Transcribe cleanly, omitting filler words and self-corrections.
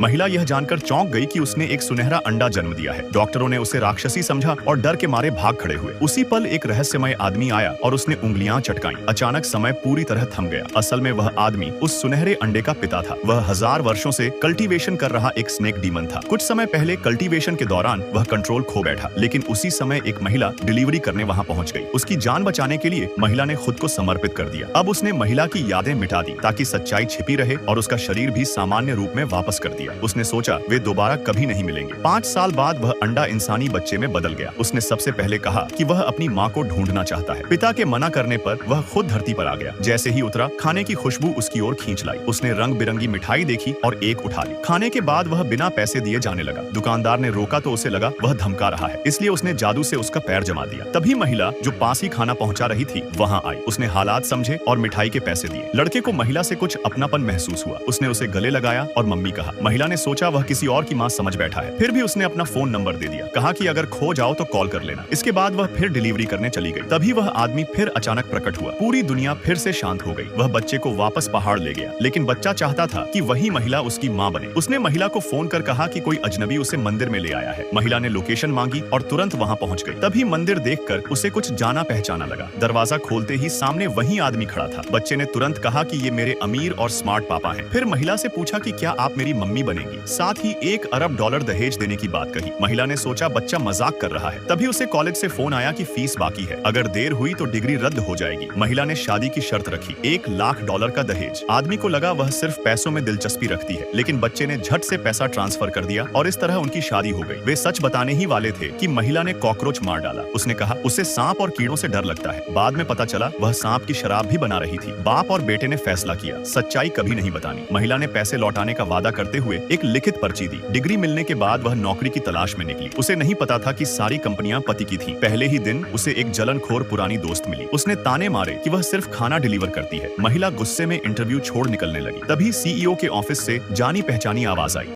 महिला यह जानकर चौंक गई कि उसने एक सुनहरा अंडा जन्म दिया है। डॉक्टरों ने उसे राक्षसी समझा और डर के मारे भाग खड़े हुए। उसी पल एक रहस्यमय आदमी आया और उसने उंगलियां चटकाई। अचानक समय पूरी तरह थम गया। असल में वह आदमी उस सुनहरे अंडे का पिता था। वह 1000 वर्षों से कल्टीवेशन कर रहा एक स्नेक डीमन था। कुछ समय पहले कल्टीवेशन के दौरान वह कंट्रोल खो बैठा, लेकिन उसी समय एक महिला डिलीवरी करने वहां पहुंच गई। उसकी जान बचाने के लिए महिला ने खुद को समर्पित कर दिया। अब उसने महिला की यादें मिटा दी ताकि सच्चाई छिपी रहे और उसका शरीर भी सामान्य रूप में वापस कर दिया। उसने सोचा वे दोबारा कभी नहीं मिलेंगे। 5 साल बाद वह अंडा इंसानी बच्चे में बदल गया। उसने सबसे पहले कहा कि वह अपनी माँ को ढूंढना चाहता है। पिता के मना करने पर वह खुद धरती पर आ गया। जैसे ही उतरा, खाने की खुशबू उसकी ओर खींच लाई। उसने रंग बिरंगी मिठाई देखी और एक उठा ली। खाने के बाद वह बिना पैसे दिए जाने लगा। दुकानदार ने रोका तो उसे लगा वह धमका रहा है, इसलिए उसने जादू से उसका पैर जमा दिया। तभी महिला जो पास ही खाना पहुंचा रही थी वहां आई। उसने हालात समझे और मिठाई के पैसे दिए। लड़के को महिला से कुछ अपनापन महसूस हुआ। उसने उसे गले लगाया और मम्मी कहा। महिला ने सोचा वह किसी और की माँ समझ बैठा है। फिर भी उसने अपना फोन नंबर दे दिया। कहा कि अगर खो जाओ तो कॉल कर लेना। इसके बाद वह फिर डिलीवरी करने चली गई। तभी वह आदमी फिर अचानक प्रकट हुआ। पूरी दुनिया फिर से शांत हो गई। वह बच्चे को वापस पहाड़ ले गया, लेकिन बच्चा चाहता था कि वही महिला उसकी माँ बने। उसने महिला को फोन कर कहा कि कोई अजनबी उसे मंदिर में ले आया है। महिला ने लोकेशन मांगी और तुरंत वहां पहुंच गई। तभी मंदिर देखकर उसे कुछ जाना पहचाना लगा। दरवाजा खोलते ही सामने वही आदमी खड़ा था। बच्चे ने तुरंत कहा कि ये मेरे अमीर और स्मार्ट पापा हैं। फिर महिला से पूछा कि क्या आप मेरी मम्मी बनेंगी। साथ ही $1 अरब दहेज देने की बात कही। महिला ने सोचा बच्चा मजाक कर रहा है। तभी उसे कॉलेज से फोन आया कि फीस बाकी है, अगर देर हुई तो डिग्री रद्द हो जाएगी। महिला ने शादी की शर्त रखी, $1 लाख का दहेज। आदमी को लगा वह सिर्फ पैसों में दिलचस्पी रखती है, लेकिन बच्चे ने झट से पैसा ट्रांसफर कर दिया और इस तरह उनकी शादी हो गई। वे सच बताने ही वाले थे कि महिला ने कॉकरोच मार डाला। उसने कहा उसे सांप और कीड़ों से डर लगता है। बाद में पता चला वह सांप की शराब भी बना रही थी। बाप और बेटे ने फैसला किया सच्चाई कभी नहीं बतानी। महिला ने पैसे लौटाने का वादा करते हुए एक लिखित पर्ची दी। डिग्री मिलने के बाद वह नौकरी की तलाश में निकली। उसे नहीं पता था कि सारी कंपनियां पति की थीं। पहले ही दिन उसे एक जलनखोर पुरानी दोस्त मिली। उसने ताने मारे कि वह सिर्फ खाना डिलीवर करती है। महिला गुस्से में इंटरव्यू छोड़ निकलने लगी। तभी CEO के ऑफिस से जानी पहचानी आवाज आई।